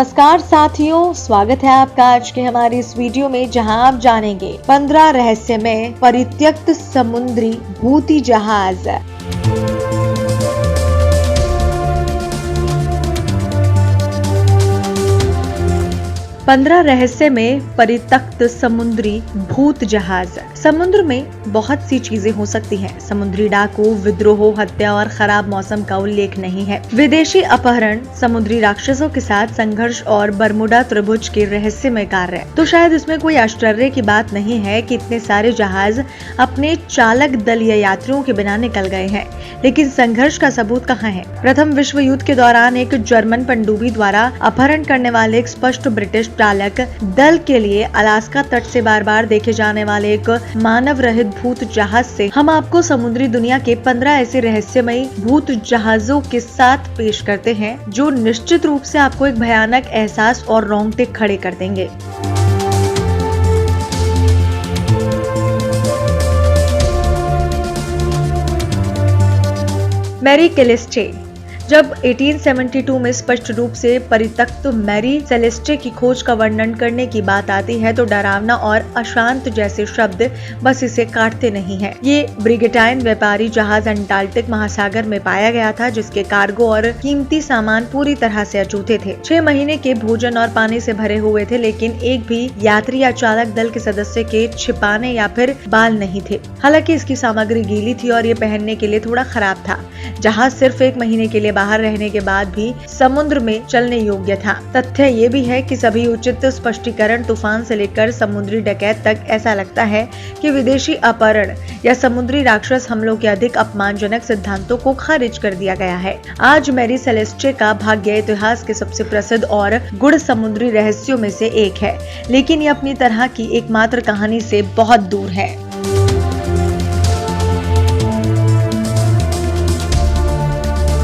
नमस्कार साथियों, स्वागत है आपका आज के हमारी इस वीडियो में जहां आप जानेंगे 15 रहस्यमय परित्यक्त समुद्री भूति जहाज। 15 रहस्यमय परित्यक्त समुद्री भूत जहाज। समुद्र में बहुत सी चीजें हो सकती हैं। समुद्री डाकू, विद्रोह, हत्या और खराब मौसम का उल्लेख नहीं है। विदेशी अपहरण, समुद्री राक्षसों के साथ संघर्ष और बरमुडा त्रिभुज के रहस्यमय कार्य। तो शायद इसमें कोई आश्चर्य की बात नहीं है कि इतने सारे जहाज अपने चालक दल या यात्रियों के बिना निकल गए हैं। लेकिन संघर्ष का सबूत कहाँ है? प्रथम विश्व युद्ध के दौरान एक जर्मन पनडुब्बी द्वारा अपहरण करने वाले एक स्पष्ट ब्रिटिश चालक दल के लिए अलास्का तट से बार बार देखे जाने वाले एक मानव रहित भूत जहाज से हम आपको समुद्री दुनिया के 15 ऐसे रहस्यमयी भूत जहाजों के साथ पेश करते हैं जो निश्चित रूप से आपको एक भयानक एहसास और रोंगटे खड़े कर देंगे। Mary Celeste. जब 1872 में स्पष्ट रूप से परित्यक्त मैरी सेलेस्टे की खोज का वर्णन करने की बात आती है तो डरावना और अशांत जैसे शब्द बस इसे काटते नहीं हैं। ये ब्रिगेटाइन व्यापारी जहाज अंटार्कटिक महासागर में पाया गया था, जिसके कार्गो और कीमती सामान पूरी तरह से अछूते थे। 6 महीने के भोजन और पानी से भरे हुए थे, लेकिन एक भी यात्री या चालक दल के सदस्य के छिपाने या फिर बाल नहीं थे। हालांकि इसकी सामग्री गीली थी और ये पहनने के लिए थोड़ा खराब था। जहाज सिर्फ 1 महीने के लिए बाहर रहने के बाद भी समुद्र में चलने योग्य था। तथ्य ये भी है कि सभी उचित स्पष्टीकरण, तूफान से लेकर समुद्री डकैत तक, ऐसा लगता है कि विदेशी अपहरण या समुद्री राक्षस हमलों के अधिक अपमानजनक सिद्धांतों को खारिज कर दिया गया है। आज मैरी सेलेस्टे का भाग्य इतिहास के सबसे प्रसिद्ध और गूढ़ समुद्री रहस्यों में से एक है, लेकिन ये अपनी तरह की एकमात्र कहानी से बहुत दूर है।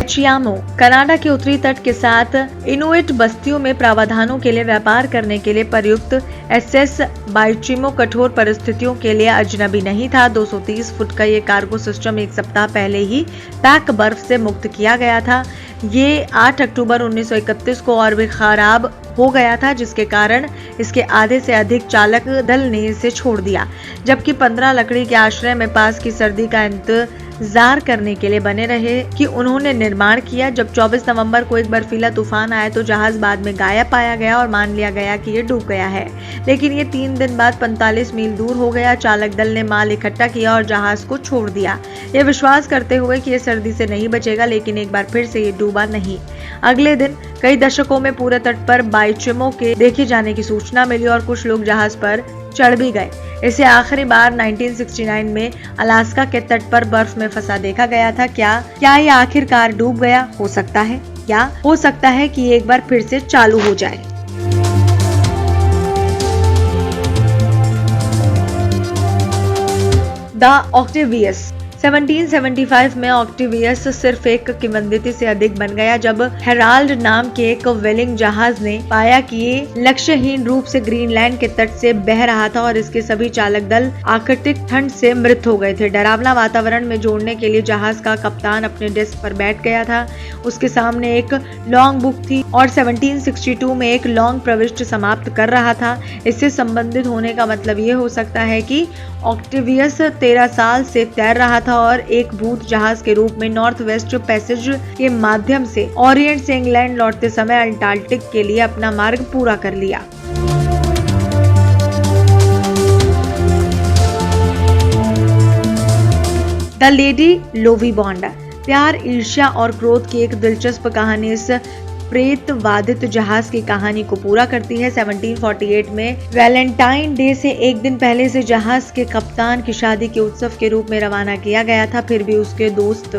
चियामो। कनाडा के उत्तरी तट के साथ इनुइट बस्तियों में प्रावधानों के लिए व्यापार करने के लिए प्रयुक्त एसएस बाइचिमो कठोर परिस्थितियों के लिए अजनबी नहीं था। 230 फुट का ये कार्गो सिस्टम 1 सप्ताह पहले ही पैक बर्फ से मुक्त किया गया था। ये 8 अक्टूबर 1931 को और भी खराब हो गया था, जिसके कारण इसके आधे से अधिक चालक दल ने इसे छोड़ दिया, जबकि 15 लकड़ी के आश्रय में पास की सर्दी का इंतजार करने के लिए बने रहे कि उन्होंने निर्माण किया। जब 24 नवंबर को एक बर्फीला तूफान आया तो जहाज बाद में गायब पाया गया और मान लिया गया कि ये डूब गया है, लेकिन ये 3 दिन बाद 45 मील दूर हो गया। चालक दल ने माल इकट्ठा किया और जहाज को छोड़ दिया, ये विश्वास करते हुए कि ये सर्दी से नहीं बचेगा, लेकिन एक बार फिर से ये डूबा नहीं। अगले दिन कई दशकों में पूरे तट पर बाइचिमो के देखे जाने की सूचना मिली और कुछ लोग जहाज पर चढ़ भी गए। इसे आखिरी बार 1969 में अलास्का के तट पर बर्फ में फंसा देखा गया था। क्या ये आखिरकार डूब गया? हो सकता है, या हो सकता है कि एक बार फिर से चालू हो जाए। The Octavius. 1775 में ऑक्टेवियस सिर्फ एक किंवदंती से अधिक बन गया जब हेराल्ड नाम के एक व्हेलिंग जहाज ने पाया कि ये लक्ष्यहीन रूप से ग्रीनलैंड के तट से बह रहा था और इसके सभी चालक दल आर्कटिक ठंड से मृत हो गए थे। डरावना वातावरण में जोड़ने के लिए जहाज का कप्तान अपने डेस्क पर बैठ गया था। उसके सामने एक लॉन्ग बुक थी और 1762 में एक लॉन्ग प्रविष्टि समाप्त कर रहा था। इससे संबंधित होने का मतलब ये हो सकता है कि ऑक्टेवियस 13 साल से तैर रहा था और एक भूत जहाज के रूप में नॉर्थ वेस्ट पैसेज के माध्यम से ओरिएंट से इंग्लैंड लौटते समय अंटार्कटिक के लिए अपना मार्ग पूरा कर लिया। The lady Lovibond. प्यार, ईर्ष्या और क्रोध की एक दिलचस्प कहानी इस प्रेत वादित जहाज की कहानी को पूरा करती है। 1748 में वैलेंटाइन डे से एक दिन पहले से जहाज के कप्तान की शादी के उत्सव के रूप में रवाना किया गया था। फिर भी उसके दोस्त,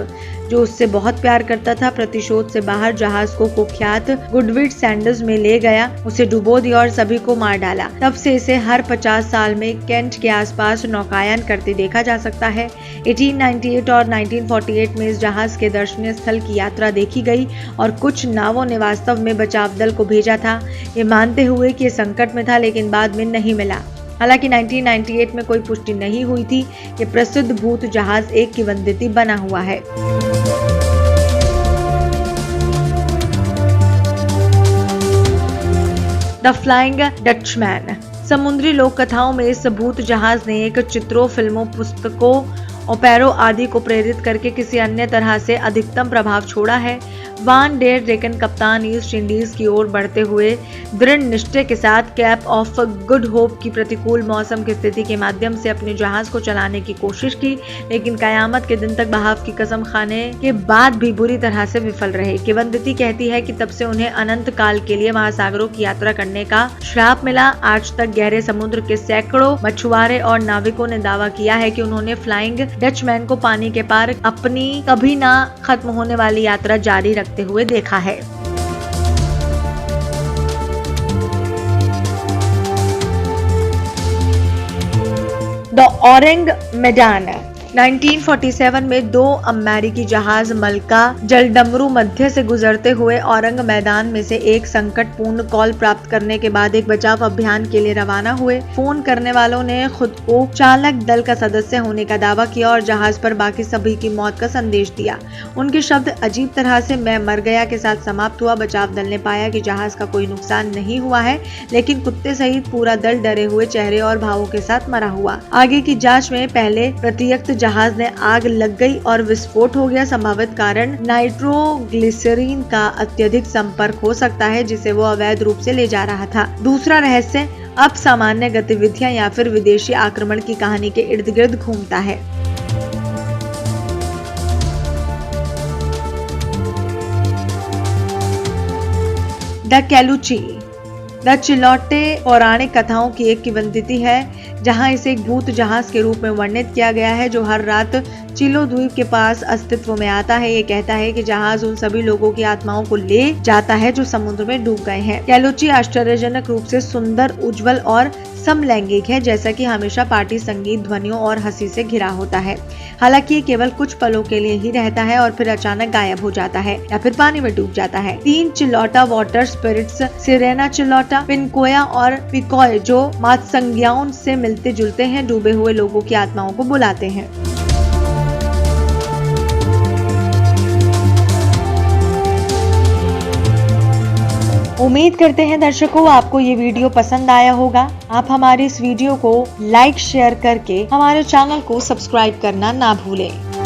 जो उससे बहुत प्यार करता था, प्रतिशोध से बाहर जहाज को कुख्यात गुडविड सैंडर्स में ले गया, उसे डुबो दिया और सभी को मार डाला। तब से इसे हर 50 साल में केंट के आसपास नौकायन करते देखा जा सकता है। 1898 और 1948 में इस जहाज के दर्शनीय स्थल की यात्रा देखी गई और कुछ नावों ने वास्तव में बचाव दल को भेजा था, ये मानते हुए कि ये संकट में था, लेकिन बाद में नहीं मिला। हालांकि 1998 में कोई पुष्टि नहीं हुई थी। ये प्रसिद्ध भूत जहाज एक किंवदंती बना हुआ है। The flying Dutchman. समुद्री लोक कथाओं में इस भूत जहाज ने एक चित्रों, फिल्मों, पुस्तकों, ओपेरो आदि को प्रेरित करके किसी अन्य तरह से अधिकतम प्रभाव छोड़ा है। वान डेर डेकन कप्तान ईस्ट इंडीज की ओर बढ़ते हुए दृढ़ निश्चय के साथ कैप ऑफ गुड होप की प्रतिकूल मौसम की स्थिति के माध्यम से अपने जहाज को चलाने की कोशिश की, लेकिन कयामत के दिन तक बहाव की कसम खाने के बाद भी बुरी तरह से विफल रहे। किवदंती कहती है कि तब से उन्हें अनंत काल के लिए महासागरों की यात्रा करने का श्राप मिला। आज तक गहरे समुद्र के सैकड़ों मछुआरे और नाविकों ने दावा किया है कि उन्होंने फ्लाइंग डचमैन को पानी के पार अपनी कभी ना खत्म होने वाली यात्रा जारी रखते हुए देखा है। द औरंग मैदान। 1947 में 2 अमेरिकी जहाज मलका जलडमरू मध्य से गुजरते हुए औरंग मैदान में से एक संकटपूर्ण कॉल प्राप्त करने के बाद एक बचाव अभियान के लिए रवाना हुए। फोन करने वालों ने खुद को चालक दल का सदस्य होने का दावा किया और जहाज पर बाकी सभी की मौत का संदेश दिया। उनके शब्द अजीब तरह से मैं मर गया के साथ समाप्त हुआ। बचाव दल ने पाया कि जहाज का कोई नुकसान नहीं हुआ है, लेकिन कुत्ते सहित पूरा दल डरे हुए चेहरे और भावों के साथ मरा हुआ। आगे की जांच में पहले प्रत्यक्ष जहाज ने आग लग गई और विस्फोट हो गया। संभावित कारण नाइट्रोग्लिसरीन का अत्यधिक संपर्क हो सकता है, जिसे वो अवैध रूप से ले जा रहा था। दूसरा रहस्य अब सामान्य गतिविधियां या फिर विदेशी आक्रमण की कहानी के इर्द गिर्द घूमता है। द कैलुची। द चिलोटे पौराणिक कथाओं की एक किंवदंती है, जहां इसे एक भूत जहाज के रूप में वर्णित किया गया है जो हर रात चिलो द्वीप के पास अस्तित्व में आता है। ये कहता है कि जहाज उन सभी लोगों की आत्माओं को ले जाता है जो समुद्र में डूब गए हैं। कैलुची आश्चर्यजनक रूप से सुंदर, उज्जवल और समलैंगिक है, जैसा कि हमेशा पार्टी संगीत, ध्वनियों और हंसी से घिरा होता है। हालांकि ये केवल कुछ पलों के लिए ही रहता है और फिर अचानक गायब हो जाता है या फिर पानी में डूब जाता है। 3 चिलोटा वाटर स्पिरिट्स, सिरेना चिलोटा, पिनकोया और पिकॉय, जो मात्संज्ञाओं से मिलते जुलते हैं, डूबे हुए लोगों की आत्माओं को बुलाते हैं। उम्मीद करते हैं दर्शकों आपको ये वीडियो पसंद आया होगा। आप हमारे इस वीडियो को लाइक शेयर करके हमारे चैनल को सब्सक्राइब करना ना भूलें।